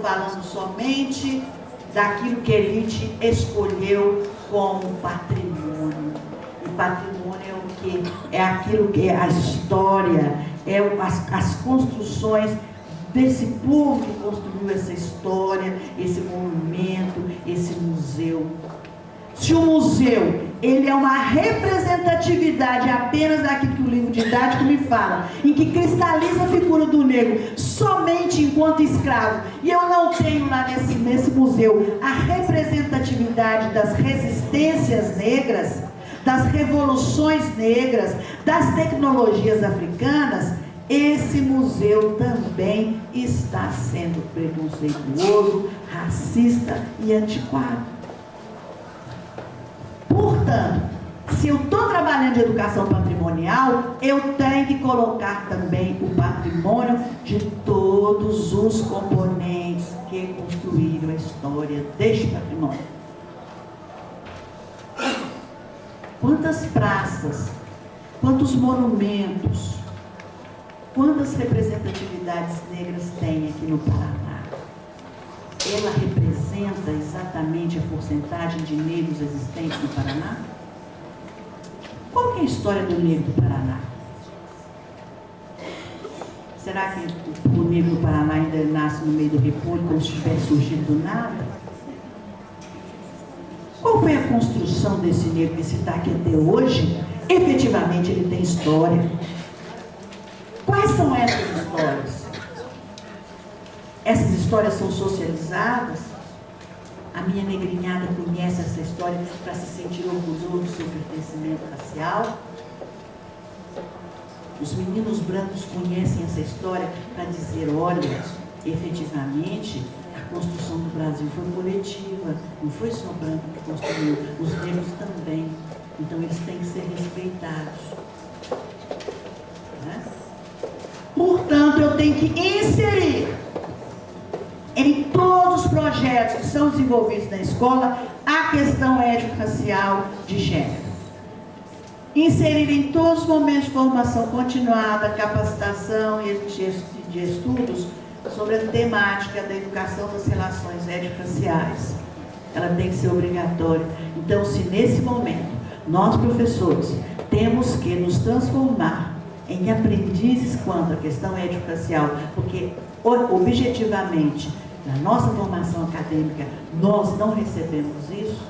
falando somente daquilo que a elite escolheu como patrimônio. E patrimônio é o quê? É aquilo que é a história, as construções desse povo que construiu essa história, esse monumento, esse museu. Se o museu, ele é uma representatividade apenas daquilo que o livro didático me fala, em que cristaliza a figura do negro somente enquanto escravo, e eu não tenho lá nesse museu a representatividade das resistências negras, das revoluções negras, das tecnologias africanas, esse museu também está sendo preconceituoso, racista e antiquado. Portanto, se eu estou trabalhando de educação patrimonial, eu tenho que colocar também o patrimônio de todos os componentes que construíram a história deste patrimônio. Quantas praças, quantos monumentos, quantas representatividades negras tem aqui no Paraná? Ela representa exatamente a porcentagem de negros existentes no Paraná? Qual que é a história do negro do Paraná? Será que o negro do Paraná ainda nasce no meio do repolho, como se tivesse surgido do nada? Qual foi a construção desse negro que se está aqui até hoje? Efetivamente ele tem história. Quais são essas histórias? Essas histórias são socializadas? A minha negrinhada conhece essa história para se sentir orgulhoso do seu pertencimento racial? Os meninos brancos conhecem essa história para dizer, olha, efetivamente, a construção do Brasil foi coletiva, não foi só branco que construiu, os negros também. Então eles têm que ser respeitados. Né? Portanto, eu tenho que inserir em todos os projetos que são desenvolvidos na escola a questão étnico-racial de gênero. Inserir em todos os momentos de formação continuada, capacitação e de estudos sobre a temática da educação das relações étnico-raciais. Ela tem que ser obrigatória. Então, se nesse momento nós, professores, temos que nos transformar em aprendizes quanto à questão étnico-racial, porque objetivamente, na nossa formação acadêmica, nós não recebemos isso,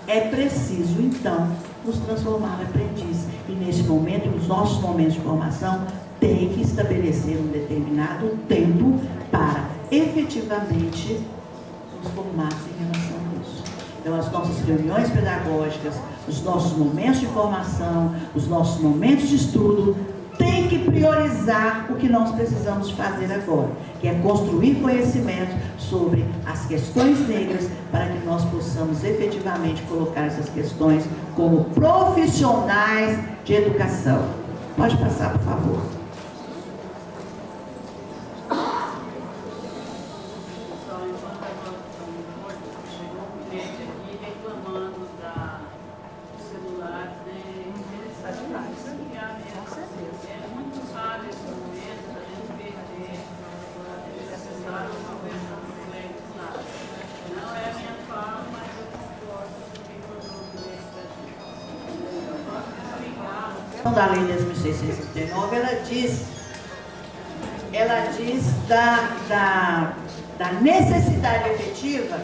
é preciso, então, nos transformar em aprendizes. E nesse momento, nos nossos momentos de formação, tem que estabelecer um determinado tempo para efetivamente nos formarmos em relação a isso. Então, as nossas reuniões pedagógicas, os nossos momentos de formação, os nossos momentos de estudo, tem que priorizar o que nós precisamos fazer agora, que é construir conhecimento sobre as questões negras para que nós possamos efetivamente colocar essas questões como profissionais de educação. Pode passar, por favor. Da Lei 10.639, ela diz da necessidade efetiva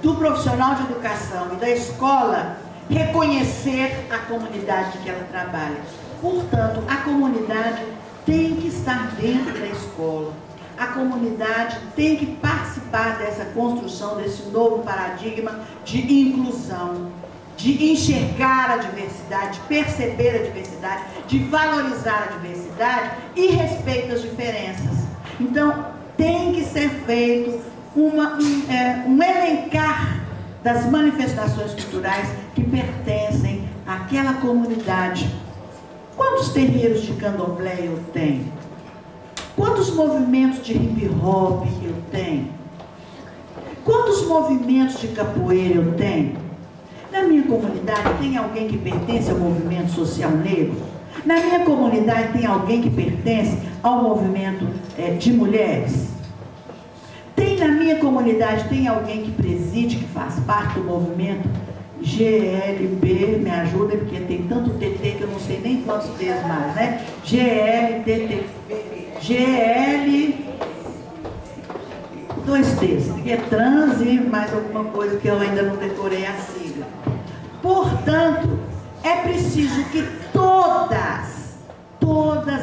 do profissional de educação e da escola reconhecer a comunidade que ela trabalha. Portanto, a comunidade tem que estar dentro da escola. A comunidade tem que participar dessa construção, desse novo paradigma de inclusão, de enxergar a diversidade, de perceber a diversidade, de valorizar a diversidade e respeito às diferenças. Então, tem que ser feito um elencar das manifestações culturais que pertencem àquela comunidade. Quantos terreiros de candomblé eu tenho? Quantos movimentos de hip hop eu tenho? Quantos movimentos de capoeira eu tenho? Na minha comunidade tem alguém que pertence ao movimento social negro? Na minha comunidade tem alguém que pertence ao movimento de mulheres? minha comunidade tem alguém que preside, que faz parte do movimento GLB, me ajuda, porque tem tanto TT que eu não sei nem quantos T's mais, né? GL, 2 T's, que é trans e mais alguma coisa que eu ainda não decorei a sigla. Portanto, é preciso que todas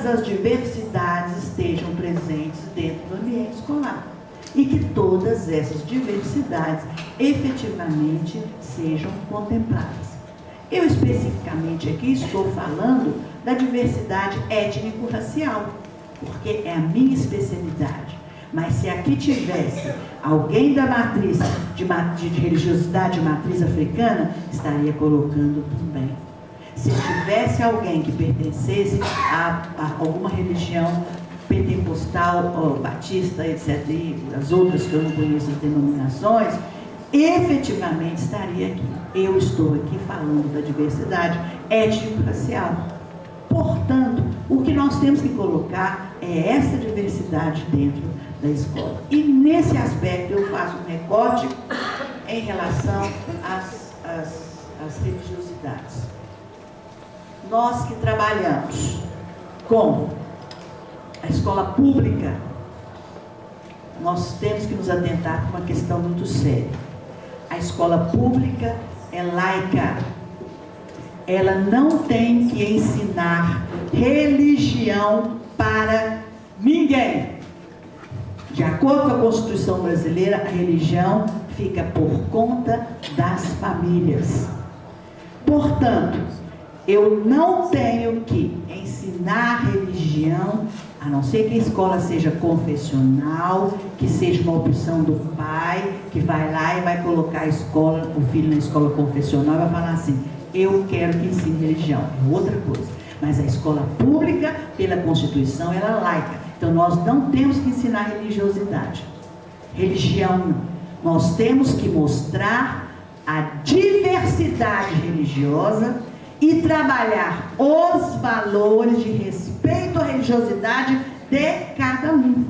as diversidades estejam presentes dentro do ambiente escolar. E que todas essas diversidades efetivamente sejam contempladas. Eu especificamente aqui estou falando da diversidade étnico-racial, porque é a minha especialidade. Mas se aqui tivesse alguém da matriz, de religiosidade de matriz africana, estaria colocando também. Se tivesse alguém que pertencesse a alguma religião pentecostal, batista, etc., e as outras que eu não conheço as denominações, efetivamente estaria aqui. Eu estou aqui falando da diversidade étnico-racial. Portanto, o que nós temos que colocar é essa diversidade dentro da escola. E nesse aspecto eu faço um recorte em relação às religiosidades. Nós que trabalhamos com a escola pública, nós temos que nos atentar para uma questão muito séria. A escola pública é laica. Ela não tem que ensinar religião para ninguém. De acordo com a Constituição brasileira, a religião fica por conta das famílias. Portanto, eu não tenho que ensinar religião, a não ser que a escola seja confessional, que seja uma opção do pai, que vai lá e vai colocar o filho na escola confessional e vai falar assim, eu quero que ensine religião. É outra coisa. Mas a escola pública, pela Constituição, ela é laica. Então nós não temos que ensinar religiosidade. Religião não. Nós temos que mostrar a diversidade religiosa e trabalhar os valores de respeito à religiosidade de cada um.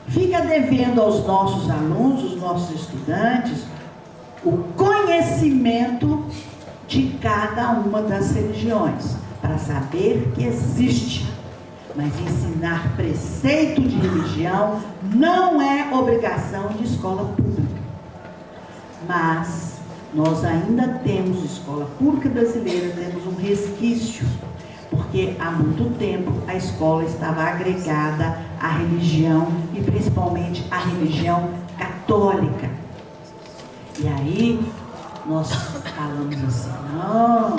Fica devendo aos nossos alunos, os nossos estudantes, o conhecimento de cada uma das religiões, para saber que existe. Mas ensinar preceito de religião não é obrigação de escola pública. Mas nós ainda temos, escola pública brasileira, temos um resquício, porque há muito tempo a escola estava agregada à religião, e principalmente à religião católica. E aí nós falamos assim, não,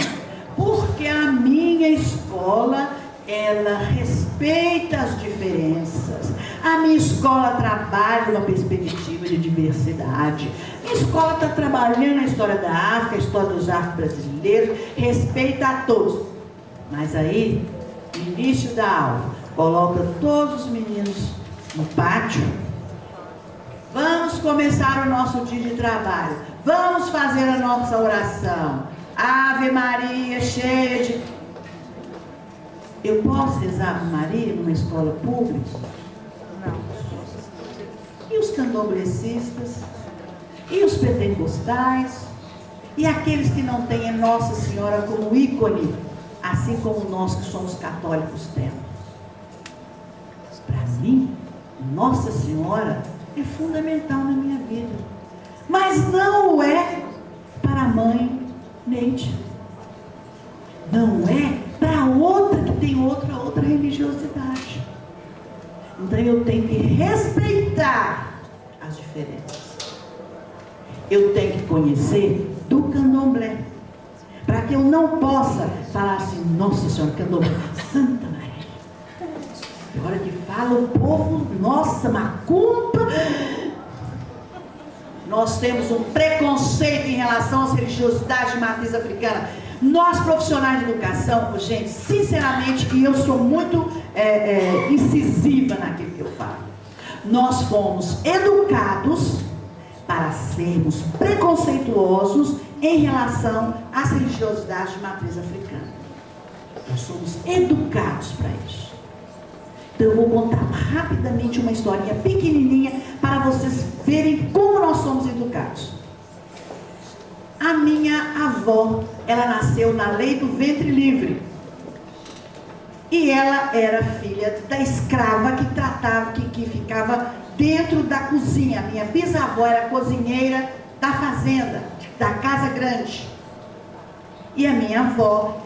porque a minha escola, ela respeita as diferenças. A minha escola trabalha uma perspectiva de diversidade. A escola está trabalhando a história da África, a história dos afro-brasileiros, respeita a todos. Mas aí, no início da aula, coloca todos os meninos no pátio. Vamos começar o nosso dia de trabalho. Vamos fazer a nossa oração. Ave Maria, cheia de... Eu posso rezar Ave Maria numa escola pública? Não. E os candomblecistas? E os pentecostais? E aqueles que não têm a Nossa Senhora como ícone, assim como nós que somos católicos temos? Para mim, Nossa Senhora é fundamental na minha vida. Mas não é para a mãe Neide. Não é para outra que tem outra religiosidade. Então eu tenho que respeitar as diferenças. Eu tenho que conhecer do candomblé, para que eu não possa falar assim, Nossa Senhora, candomblé, Santa Maria. Na hora que fala o povo, nossa, macumba. Nós temos um preconceito em relação às religiosidades de matriz africana. Nós, profissionais de educação, gente, sinceramente, e eu sou muito incisiva naquilo que eu falo, nós fomos educados para sermos preconceituosos em relação às religiosidades de matriz africana. Nós somos educados para isso. Então eu vou contar rapidamente uma historinha pequenininha para para vocês verem como nós somos educados. A minha avó, ela nasceu na lei do ventre livre. E ela era filha da escrava que tratava, que ficava dentro da cozinha. Minha bisavó era cozinheira da fazenda, da casa grande. E a minha avó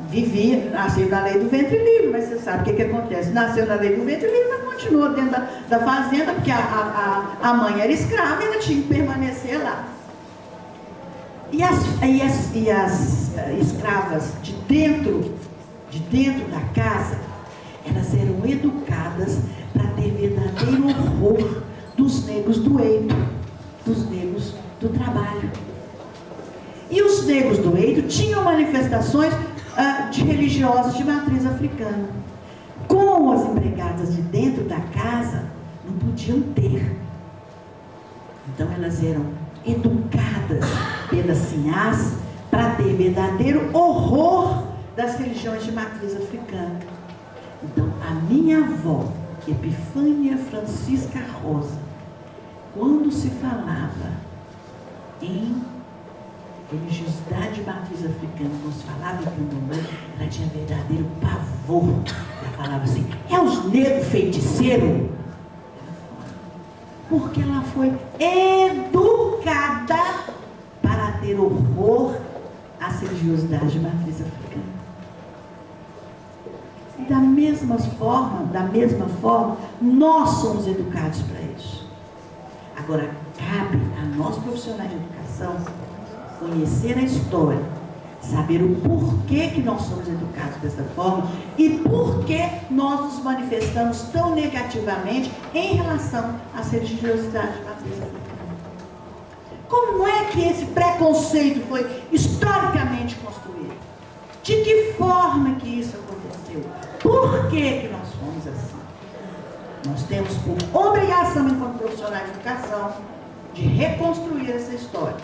vivia, nasceu na lei do ventre livre, mas você sabe o que acontece? Nasceu na lei do ventre livre, mas continuou dentro da fazenda, porque a mãe era escrava e ela tinha que permanecer lá. E as escravas de dentro da casa, elas eram educadas para ter verdadeiro horror dos negros do eito, dos negros do trabalho. E os negros do eito tinham manifestações religiosas de matriz africana. Com as empregadas de dentro da casa, não podiam ter. Então elas eram educadas pelas sinhás para ter verdadeiro horror das religiões de matriz africana. Então, a minha avó, Epifânia Francisca Rosa, quando se falava em religiosidade de matriz africana, quando se falava em candomblé, ela tinha verdadeiro pavor. Ela falava assim: é os negros feiticeiros? Porque ela foi educada para ter horror às religiosidades de matriz africana. Da mesma forma, nós somos educados para isso. Agora, cabe a nós profissionais de educação conhecer a história, saber o porquê que nós somos educados dessa forma e por que nós nos manifestamos tão negativamente em relação às religiosidades de matriz africana. Como é que esse preconceito foi historicamente construído? De que forma que isso aconteceu? Por que nós fomos assim? Nós temos por obrigação, enquanto profissionais de educação, de reconstruir essa história,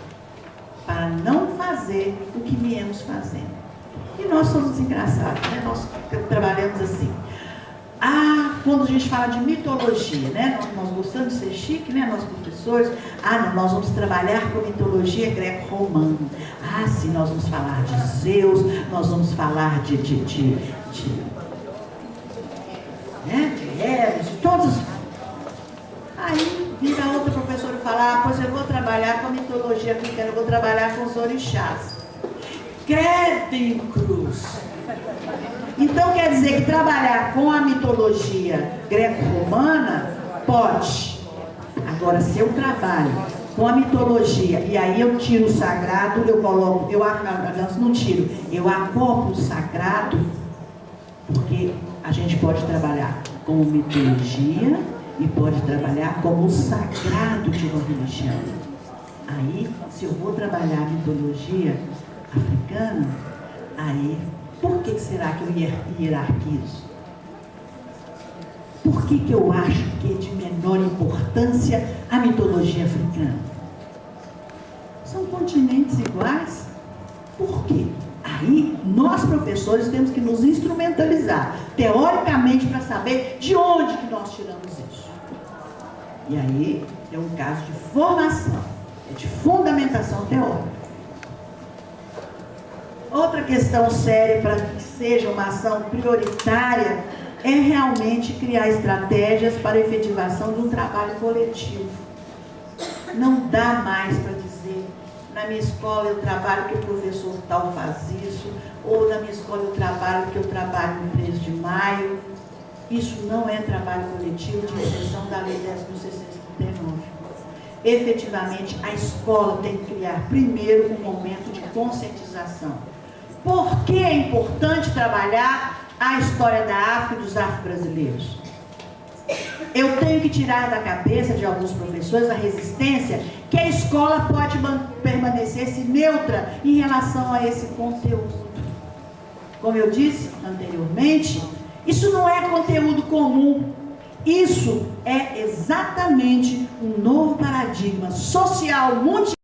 para não fazer o que viemos fazendo. E nós somos engraçados, né? Nós trabalhamos assim. Quando a gente fala de mitologia, né? Nós gostamos de ser chique, né? Nós professores. Não, nós vamos trabalhar com mitologia greco-romana. Sim, nós vamos falar de Zeus, nós vamos falar de Eros, de todos. Aí vira outra professora e fala: pois eu vou trabalhar com a mitologia africana, eu vou trabalhar com os orixás. Credo em cruz. Então quer dizer que trabalhar com a mitologia greco-romana pode. Agora, se eu trabalho com a mitologia e aí eu tiro o sagrado, não tiro, eu acoplo o sagrado, porque a gente pode trabalhar com mitologia e pode trabalhar como o sagrado de uma religião. Aí, se eu vou trabalhar a mitologia africana, aí, por que será que eu hierarquizo? Por que eu acho que é de menor importância a mitologia africana? São continentes iguais. Por quê? Aí, nós professores temos que nos instrumentalizar, teoricamente, para saber de onde que nós tiramos isso. E aí, é um caso de formação, de fundamentação teórica. Outra questão séria para que seja uma ação prioritária é realmente criar estratégias para a efetivação de um trabalho coletivo. Não dá mais para dizer: na minha escola eu trabalho que o professor tal faz isso, ou na minha escola eu trabalho que eu trabalho no 13 de maio. Isso não é trabalho coletivo, de exceção da Lei 10.639. Efetivamente, a escola tem que criar primeiro um momento de conscientização. Por que é importante trabalhar a história da África e dos afro-brasileiros? Eu tenho que tirar da cabeça de alguns professores a resistência que a escola pode permanecer-se neutra em relação a esse conteúdo. Como eu disse anteriormente, isso não é conteúdo comum. Isso é exatamente um novo paradigma social mundial